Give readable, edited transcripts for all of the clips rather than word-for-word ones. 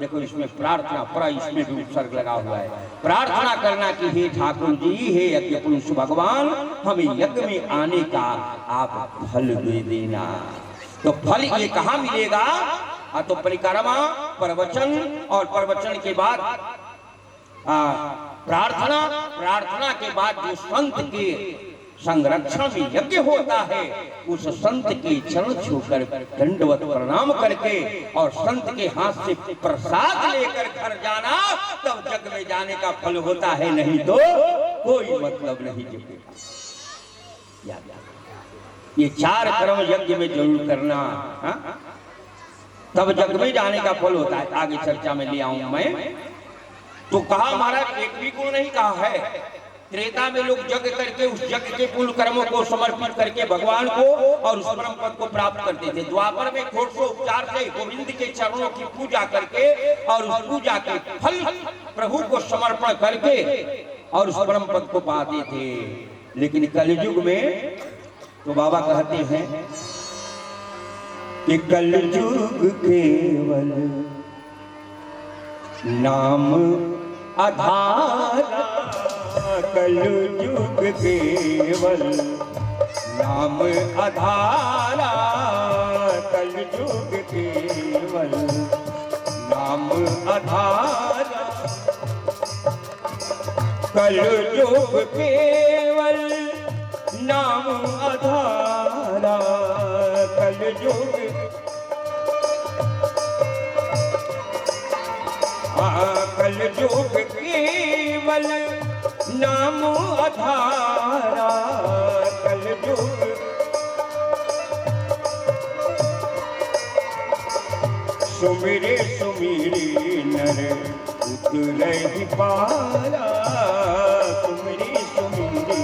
देखो इसमें प्रार्थना पर इसमें भी उपसर्ग लगा हुआ है। प्रार्थना करना कि हे ठाकुर जी, हे यज्ञ पुरुष भगवान, हमें यज्ञ में आने का आप फल दे देना। तो फल ये कहाँ मिलेगा? तो परिक्रमा, प्रवचन, और प्रवचन के बाद प्रार्थना, प्रार्थना के बाद जो संत के संरक्षण में यज्ञ होता है, उस संत के चरण छूकर दंडवत प्रणाम करके और संत के हाथ से प्रसाद लेकर घर जाना, तब यज्ञ में जाने का फल होता है, नहीं तो कोई मतलब नहीं यज्ञ का। ये 4 कर्म यज्ञ में जरूर करना, तब यज्ञ में जाने का फल होता है। आगे चर्चा में ले आऊं मैं। तो कहा महाराज एक भी गुण नहीं कहा है। त्रेता में लोग यज्ञ करके उस यज्ञ के पुण्य कर्मों को समर्पित करके भगवान को और उस परम पद को प्राप्त करते थे। द्वापर में घोषोपचार से गोविंद के चरणों की पूजा करके और उस पूजा के फल प्रभु को समर्पण करके और उस परम पद को पाते थे। लेकिन कलयुग में तो बाबा कहते हैं कि कलयुग केवल नाम आधारा, कलयुग केवल नाम आधारा, कलयुग केवल नाम आधारा, कलयुग केवल नाम आधारा, कलयुग कलयुग केवल नाम आधारा, कलयुग सुमिरे सुमिरे नर उतरहि पारा, सुमिरे सुमिरे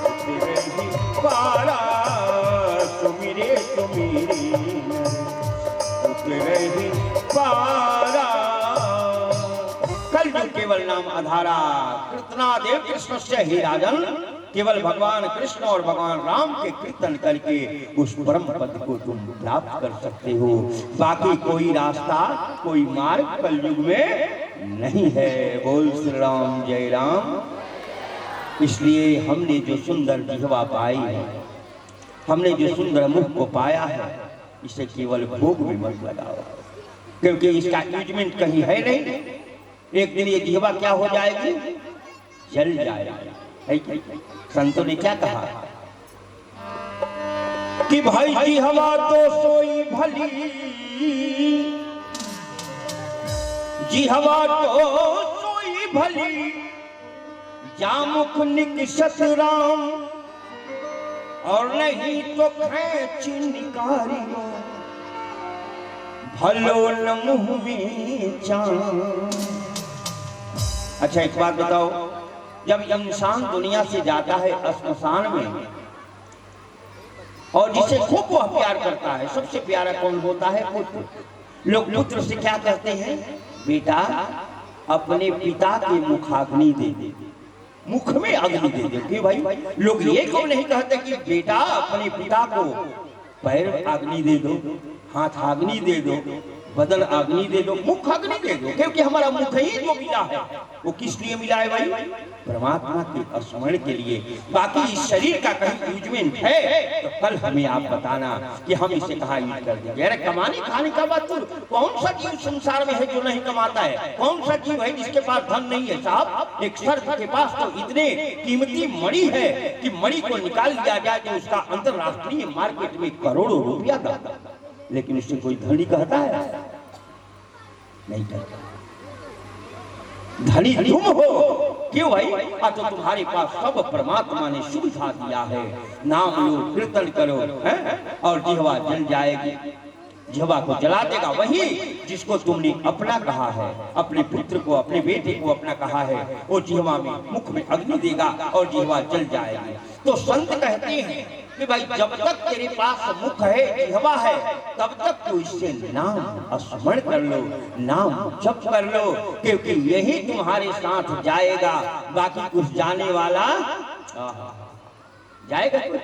उतरहि पारा, सुमिरे सुमिरे नर उतरहि पारा, कलयुग केवल नाम आधारा। कृतनादेव कृष्ण से ही राजन, केवल भगवान कृष्ण और भगवान राम के कीर्तन करके उस परम पद को तुम प्राप्त कर सकते हो। बाकी कोई रास्ता, कोई मार्ग कलयुग में नहीं है। बोल श्री राम, जय राम। इसलिए हमने जो सुंदर जिह्वा पाई है, हमने जो सुंदर मुख को पाया है, इसे केवल भोग में मत लगाओ, क्योंकि इसका यूजमेंट कहीं है नहीं। एक दिन ये जिह्वा क्या हो जाएगी? जल जाएगा। संतों ने क्या कहा कि भाई जिह्वा तो सोई भली, जिह्वा तो सोई भली, जामुख निकषत राम, और नहीं तो खैच निकारी, भलो न मुँह में जान। अच्छा एक बात बताओ, जब इंसान दुनिया से जाता है श्मशान में, और जिसे खूब वह प्यार करता है, सबसे प्यारा कौन होता है? पुत्र। लोग पुत्र से क्या कहते हैं? बेटा अपने पिता की मुखाग्नि दे दे, मुख में अग्नि दे दे। क्यों भाई? लोग ये क्यों नहीं कहते कि बेटा अपने पिता को पैर अग्नि दे दो, हाथ अग्नि दे दो, बदन अग्नि दे दो, मुख अग्नि दे दो? क्योंकि हमारा मुख ही जो मिला है वो किस लिए मिला है भाई? परमात्मा के स्मरण के लिए। बाकी इस शरीर का कहीं यूजमेंट है तो कल हमें आप बताना कि हम इसे कहाँ यूज कर देंगे। अरे कमाने खाने का बात, कौन सा जीव संसार में है जो नहीं कमाता है? कौन सा जीव है जिसके पास धन नहीं है? साहब एक सर्प के पास तो इतने कीमती मणि है कि मणि को निकाल लिया जाए तो उसका अंतरराष्ट्रीय मार्केट में करोड़ों रुपया दाम, लेकिन उससे कोई धनी कहता है? नहीं कहता। धनी तुम हो। क्यों भाई? तो तुम्हारे पास सब परमात्मा ने सुविधा दिया है। नाम लो, कीर्तन करो, हैं? और जिह्वा जल जाएगी, जिह्वा को जला देगा वही जिसको तुमने अपना कहा है, अपने पुत्र को, अपने बेटे को अपना कहा है, वो जिह्वा में, मुख में अग्नि देगा और जिह्वा जल जाएगी। तो संत कहते हैं कि भाई जब तक तेरे पास मुख है, जिह्वा है, तब तक तू इससे नाम स्मरण कर लो, नाम जप कर लो, क्योंकि यही तुम्हारे साथ जाएगा। बाकी कुछ जाने वाला जाएगा कुछ?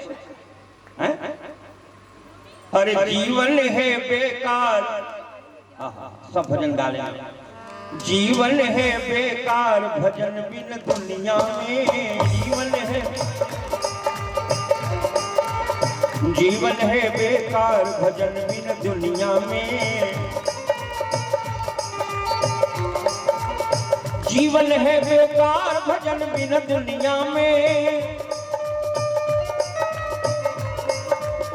अरे जीवन है बेकार, सब भजन गा लें। जीवन है बेकार भजन बिन दुनिया में, जीवन है बेकार भजन बिन दुनिया में, जीवन है बेकार भजन बिन दुनिया में,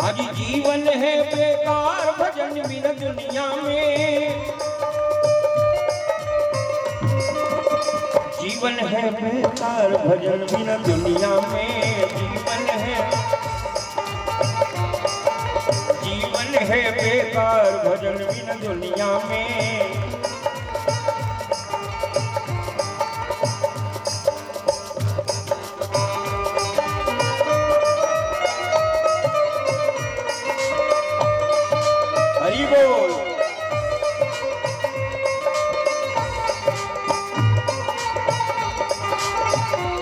आज जीवन है बेकार भजन बिन दुनिया में, जीवन है बेकार भजन बिन दुनिया में, जीवन है बेकार भजन बिन दुनिया में। हरि बोल।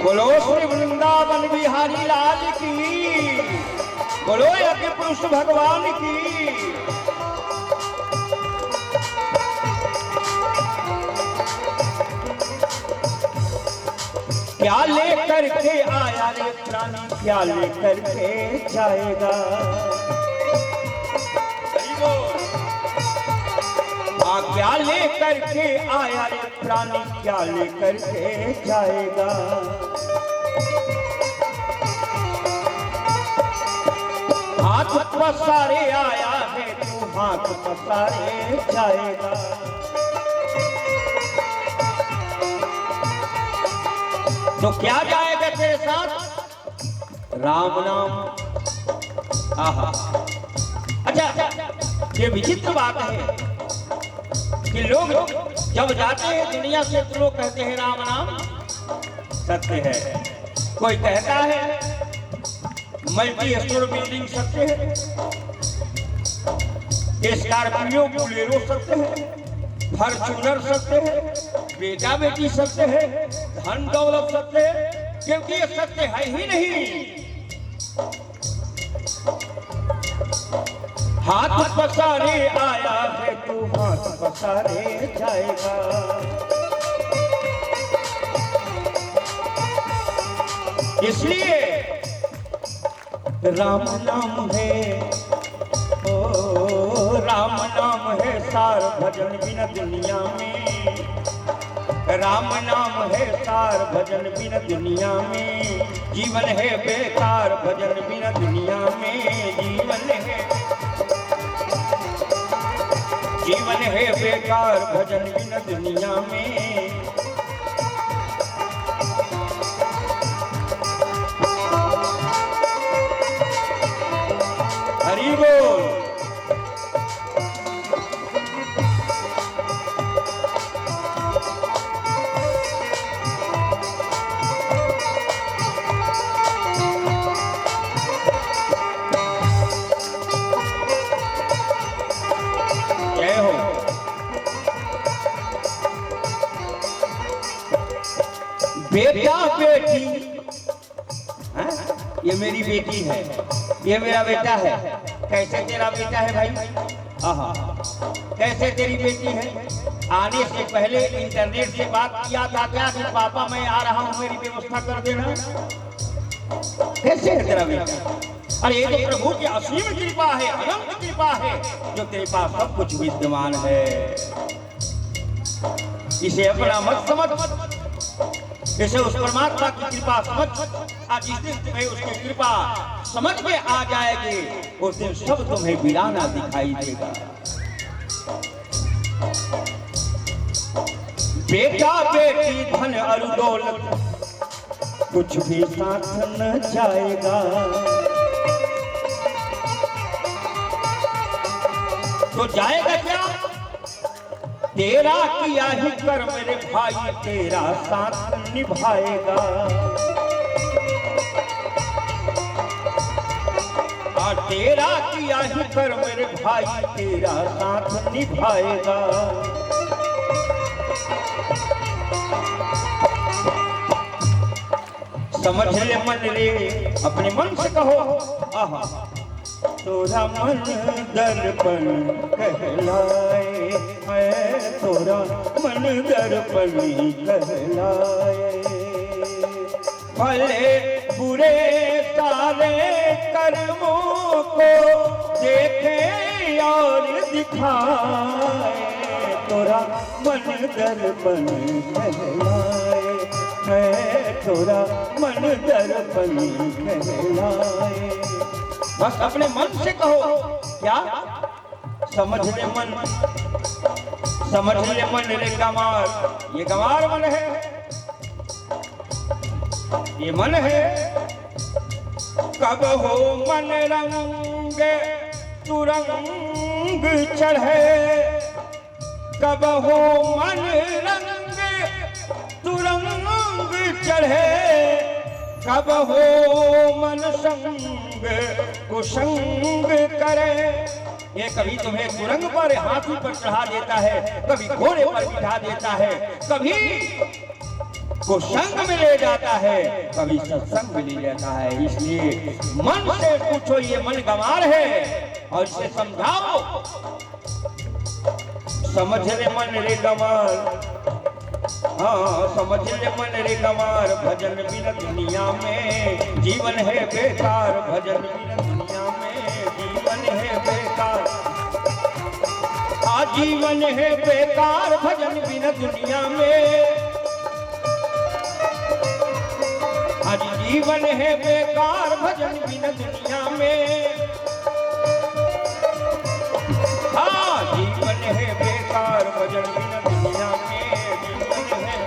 बोलो श्री वृंदावन बिहारी लाल की, बोलो यज्ञ पुरुष भगवान की। क्या लेकर के आया रे प्राणी, क्या लेकर के जाएगा, क्या लेकर के आया रे प्राणी, क्या लेकर के जाएगा। हाथ पसारे आया है तू, हाथ पसारे जाएगा। तो क्या जाएगा तेरे साथ? राम नाम। आहा, अच्छा ये विचित्र बात है कि लोग जब जाते हैं दुनिया से तो लोग कहते हैं राम नाम सत्य है। कोई कहता है मल्टी स्टोर बिल्डिंग सत्य है, स्कॉर्पियो बोलेरो सत्य है, फॉर्च्यूनर सत्य है, बेटा बेटी सत्य है, धन दौलत सत्य है, क्योंकि ये सत्य है ही नहीं। हाथ पसारे आया है तू, हाथ पसारे जाएगा। इसलिए राम नाम है, ओ राम नाम है सार भजन बिन दुनिया में, राम नाम है सार भजन बिन दुनिया में, जीवन है बेकार भजन बिन दुनिया में, जीवन है बेकार भजन बिन दुनिया में। हरि बोल। बेटा बेटी, ये मेरी बेटी है, ये मेरा बेटा है। कैसे तेरा बेटा है भाई? आहा, कैसे तेरी बेटी है? आने से पहले इंटरनेट से बात किया था क्या कि पापा मैं आ रहा हूँ, मेरी व्यवस्था कर देना? कैसे है तेरा बेटा? अरे ये तो प्रभु की असीम कृपा है, अनंत कृपा है, जो तेरे पास सब कुछ विद्यमान है। इसे अपना मत समझ, जैसे उस परमात्मा की कृपा समझ। आज जिस दिन तुम्हें उसकी कृपा समझ में आ जाएगी, उस दिन सब तुम्हें वीराना दिखाई देगा। बेटा बेटी धन और दौलत कुछ भी साथ न जाएगा, तो जाएगा क्या? तेरा किया ही कर मेरे भाई, तेरा साथ निभाएगा। और तेरा किया ही कर मेरे भाई, तेरा साथ निभाएगा। समझ ले मन रे, अपने मन से कहो, आहा तोरा मन दर्पण कहलाए, मैं तोरा मन दर्पण कहलाए। भले बुरे सारे कर्मों को देखे और दिखाए, तोरा मन दर्पण कहलाए। मैं तोरा मन दर्पण कहलाए। बस अपने मन से कहो, क्या समझ ले मन, समझ ले मन रे गंवार। ये गंवार मन है, ये मन है। कब हो मन रंग तू रंग चढ़े, कब हो मन रंग तू रंग चढ़े, कब हो मन संग कुसंग करे। ये कभी तुम्हें कुरंग पर हाथी पर चढ़ा देता है, कभी घोड़े पर बिठा देता है, कभी कुसंग में ले जाता है, कभी सत्संग में ले जाता है। इसलिए मन से पूछो ये मन गंवार है और इसे समझाओ। समझ ले मन रे गंवार, हाँ समझ ले मन रे गंवार। भजन बिना दुनिया में जीवन है बेकार, भजन बिना दुनिया में जीवन है बेकार। आजीवन है बेकार भजन बिना दुनिया में, आज जीवन है बेकार भजन बिना दुनिया में। हाँ जीवन है बेकार भजन बिना दुनिया में, जीवन है,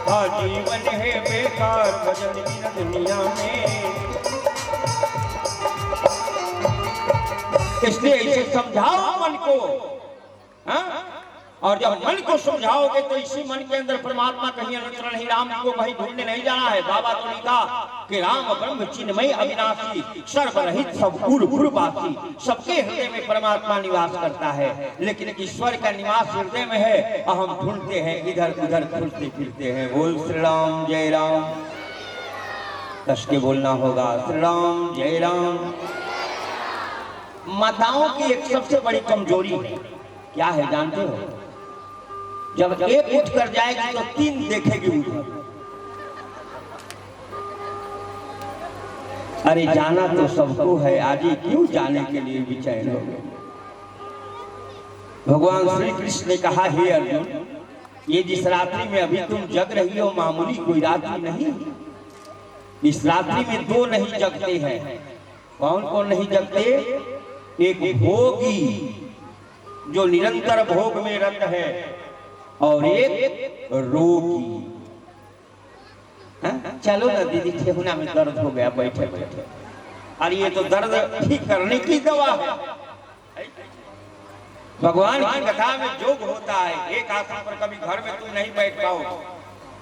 हाँ जीवन है बेकार भजन बिना दुनिया में। इसलिए इसे समझाओ मन को, हाँ? और जब मन को समझाओगे तो इसी मन के अंदर परमात्मा कहीं अन्यत्र नहीं, राम को कहीं ढूंढने नहीं जाना है। बाबा तो ने कहा कि राम ब्रह्म चिन्मय अविनाशी सर्वरहित सब पूर्ववासी, सबके हृदय में परमात्मा निवास करता है। लेकिन ईश्वर का निवास हृदय में है और हम ढूंढते हैं इधर उधर घूमते फिरते हैं। बोल श्री राम जय राम, कस के बोलना होगा श्री राम जय राम। माताओं की एक सबसे बड़ी कमजोरी क्या है जानते हो? जब एक उठ कर जाएगी तो तीन देखेगी उधर। अरे जाना तो सबको है, आज ही क्यों जाने के लिए बेचैन हो गए? भगवान श्री कृष्ण ने कहा, हे अर्जुन, ये जिस रात्रि में अभी तुम जग रही हो मामूली कोई रात्रि नहीं। इस रात्रि में दो नहीं जगते हैं। कौन कौन नहीं जगते? एक भोगी जो निरंतर भोग में रत है, और एक रोगी। चलो ना दीदी, ठेहुना में दर्द हो गया बैठे बैठे। अरे ये तो दर्द ठीक करने की दवा है। भगवान की कथा में योग होता है। एक आसन पर कभी घर में तुम नहीं बैठ पाओ,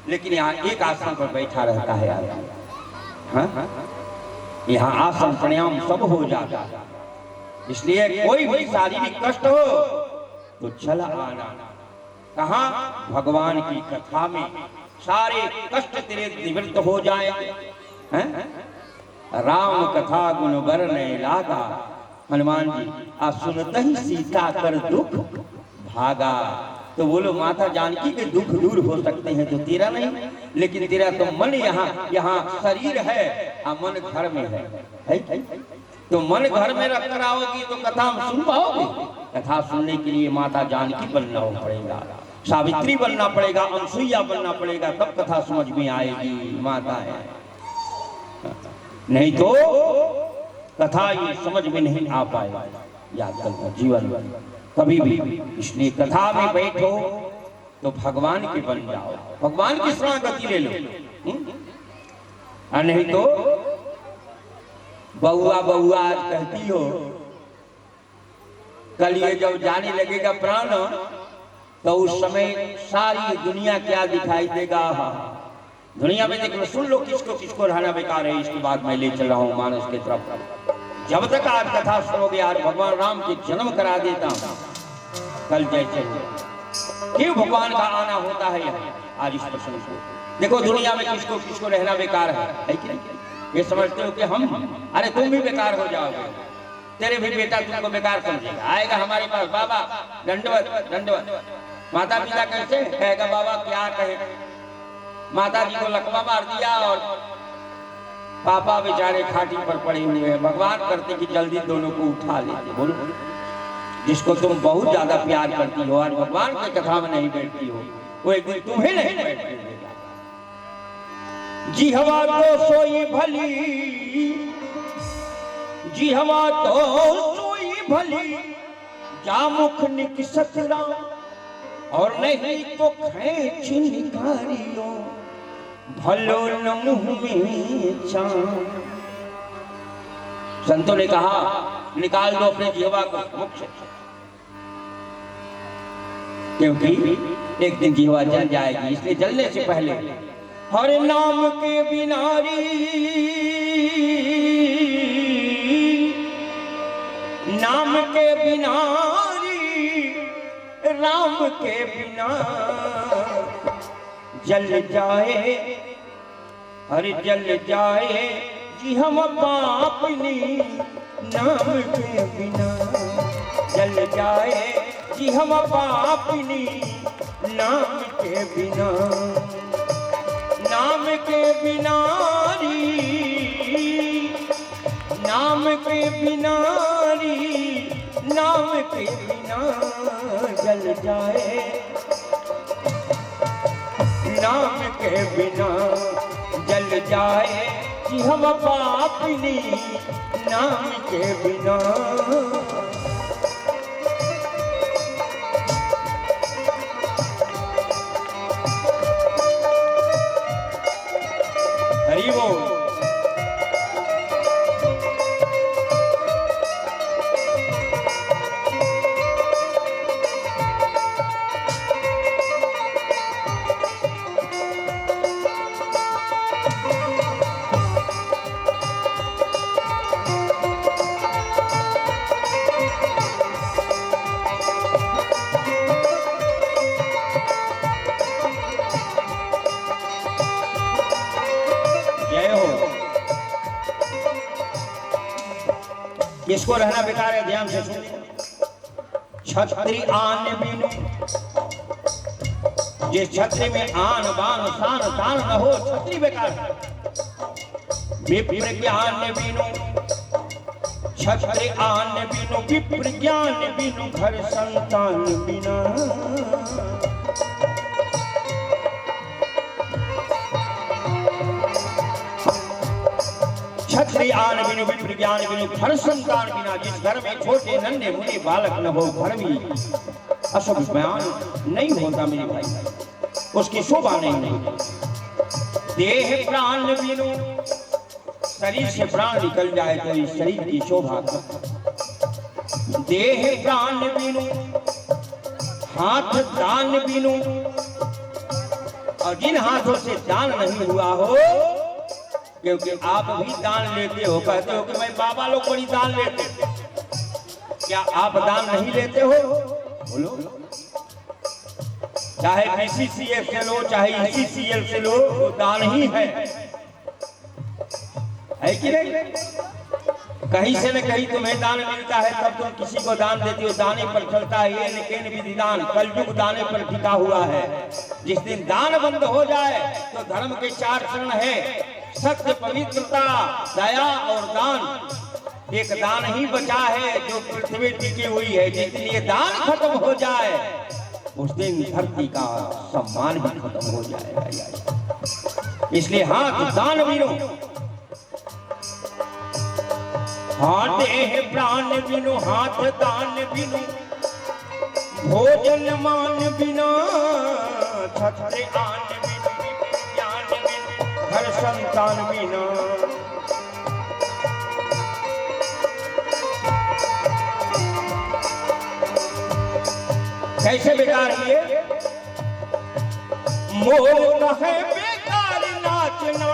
लेकिन यहाँ एक आसन पर बैठा रहता है आदमी। यहाँ आसन प्राणायाम सब हो जाता है। इसलिए कोई भी शारीरिक कष्ट हो तो चला आना। कहाँ? भगवान की कथा में सारे कष्ट तेरे निवृत्त हो जाएंगे। राम कथा गुण वर्णय लागा, हनुमान जी आ सुनते ही सीता कर दुख भागा। तो बोलो माता जानकी के दुख दूर हो सकते हैं तो तेरा नहीं, लेकिन तेरा तो मन यहाँ शरीर है और मन घर में है। तो मन घर में रख कर आओगी तो कथा हम सुन पाओगे? कथा सुनने के लिए माता जानकी बनना पड़ेगा, सावित्री बनना पड़ेगा, अनसुईया बनना पड़ेगा, तब कथा समझ में आएगी। माता है, नहीं तो कथा ये समझ में नहीं आ पाएगा। याद करना जीवन कभी भी। इसलिए कथा में बैठो तो भगवान के बन जाओ, भगवान की शरणागति ले लो। नहीं तो बउआ बउआ आज कहती हो, कल ये जब जाने लगेगा प्राण तो उस समय सारी दुनिया क्या दिखाई देगा। दुनिया में देख लो, सुन लो किसको किसको रहना बेकार है। इसके बाद मैं ले चल रहा हूँ मानस की तरफ। जब तक आज कथा सुनोगे, आज भगवान राम के जन्म करा देता हूँ, कल जैसे क्यों भगवान का आना होता है आज इस प्रसंग को देखो। दुनिया में किसको किसको रहना बेकार है कि नहीं? ये समझते हो कि हम, अरे तुम भी बेकार हो जाओगे। तेरे भी बेटा तुमको बेकार समझेगा। आएगा हमारे पास, बाबा दंडवत दंडवत। माता पिता कैसे कहेगा, बाबा क्या कहे, माता जी को लकवा मार दिया और पापा बेचारे खाटी पर पड़े हुए हैं। भगवान करते कि जल्दी दोनों को उठा लेते। बोलो, जिसको तुम बहुत ज्यादा प्यार करती हो, आज भगवान की कथा में नहीं बैठती हो, वो एक दिन तुम्हें नहीं बैठने देगा। जी हवा तो सोई भली, जी हवा तो सोई भली, जा मुख निकसत राम, और नहीं तो खैच निकारियो, भलो न मुँह में चाम। संतों ने कहा निकाल दो अपने जीवा को मुख से, क्योंकि एक दिन जीवा जल जाएगी। इसलिए जलने से पहले हर नाम के बिनारी, नाम के बिनारी, राम के बिना जल जाए, हर जल जाए जी हम पापनी, नाम के बिना जल जाए जी हम पापनी, नाम के बिना, नाम के बिनारी, नाम के बिनारी, नाम के बिना जल जाए, नाम के बिना जल जाए कि हम पापनी, नाम के बिना। हरि बोल। इसको रहना बेकार है, ध्यान से सुनिए। छत्री आन बिनु, जिस छत्री में आन बान शान तान न हो, छत्री बेकार है। विप्र ज्ञान बिनु, छत्री आन बिनु, विप्र ज्ञान बिनु, घर संतान बिना। छत्री आन बिनु, विप्र ज्ञान बिनु, घर संतान बिना। जिस घर में छोटे नन्हे मुन्ने बालक न हो, घर में अशुभ बयान नहीं होता मेरे भाई, उसकी शोभा नहीं होती। देह प्राण बिनु, शरीर से प्राण निकल जाए तो इस शरीर की शोभा। देह प्राण बिनु, हाथ दान बिनु, और जिन हाथों से दान नहीं हुआ हो, क्योंकि आप भी दान लेते हो, कहते हो कि भाई बाबा लोग बड़ी दान लेते, क्या आप दान नहीं लेते हो? बोलो, चाहे बीसीसीएल से लो, चाहे ईसीसीएल से लो, वो दान ही है कि नहीं? कहीं से न कहीं तुम्हें दान मिलता है, तब तुम किसी को दान देते हो। दाने पर चलता है ये लेकिन विधि दान, कलयुग दाने पर टिका हुआ है। जिस दिन दान बंद हो जाए तो धर्म के 4 चरण है, सत्य, पवित्रता, दया और दान। एक दान ही बचा है जो पृथ्वी टिकी हुई है। जिस दिन ये दान खत्म हो जाए उस दिन धरती का सम्मान भी खत्म हो जाएगा। इसलिए हाथ दान बिनु, हाथ देह प्राण बिनु, हाथ दान बिनु, भोजन मान बिना। छत्र आन बिनु, ज्ञान बिनु, घर संतान बिना। कैसे बेकार ये? मोह कहे बेकार नाचना,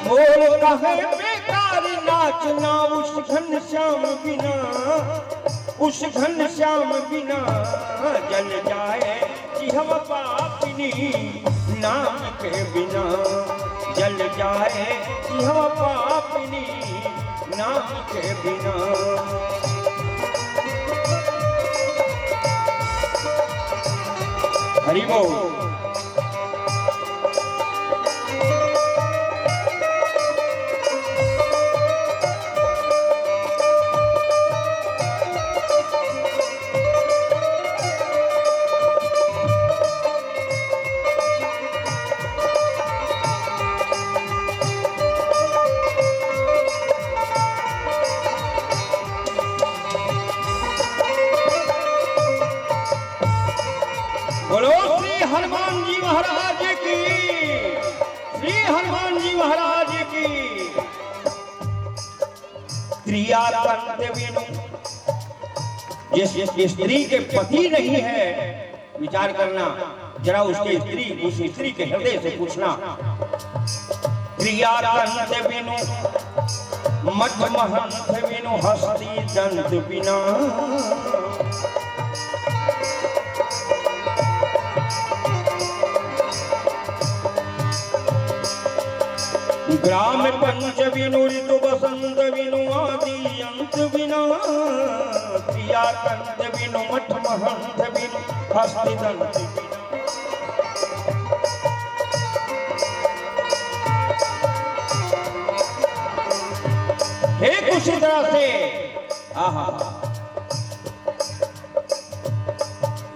मोह कहे बेकार नाचना, उस घन श्याम बिना, उस घन श्याम बिना जल जाए कि हम पापिनी, नाम के बिना जल जाए कि हम पापिनी, नाम के बिना। हरि बोल। बोलो श्री हनुमान जी महाराज की, श्री हनुमान जी महाराज की। क्रिया कंत बिनु, जिस स्त्री के पति नहीं है, विचार करना जरा, उसके स्त्री, उस स्त्री के हृदय से पूछना। क्रिया कंत बिनु, मठ महंत बिनु, हस्ती दंत बिना। ग्राम पंच बिनु, ऋतु बसंत बिनु, आदि अंत बिना। क्रिया कंत बिनु, मठ महंत बिनु, हस्ति दंत बिना। एक उसी तरह से आहा,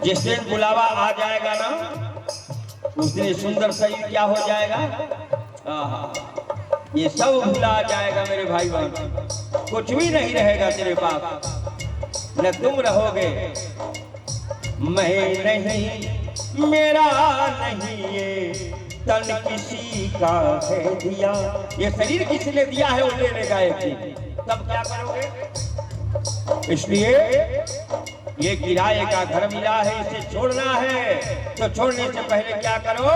जिस दिन बुलावा आ जाएगा ना, उस दिन सुंदर शरीर क्या हो जाएगा। आहा, ये सब भुला जाएगा मेरे भाई बहन, कुछ भी नहीं रहेगा तेरे पास। न तुम रहोगे, मैं नहीं, मेरा नहीं, ये तन किसी का है दिया। ये शरीर किसी ने दिया है, वो ले लेगा एक। तब क्या करोगे? इसलिए ये किराए का घर मिला है, इसे छोड़ना है, तो छोड़ने से पहले क्या करो?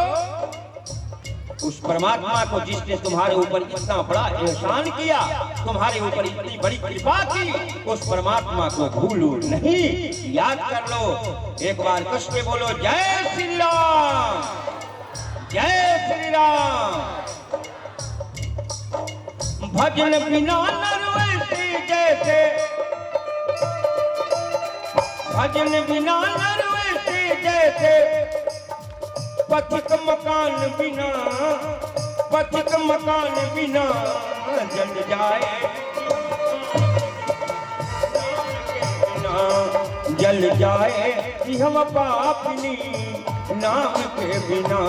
उस परमात्मा को जिसने तुम्हारे ऊपर इतना बड़ा एहसान किया, तुम्हारे ऊपर इतनी बड़ी कृपा की, उस परमात्मा को भूलो नहीं, याद कर लो। एक बार कष्ट में बोलो, जय श्री राम, जय श्री राम। भजन बिना नर वैसे जैसे, भजन बिना नर वैसे जैसे, पथिक मकान बिना, पथिक मकान बिना जल जाए, बिना जल जाए कि हम पापनी नाम के बिना।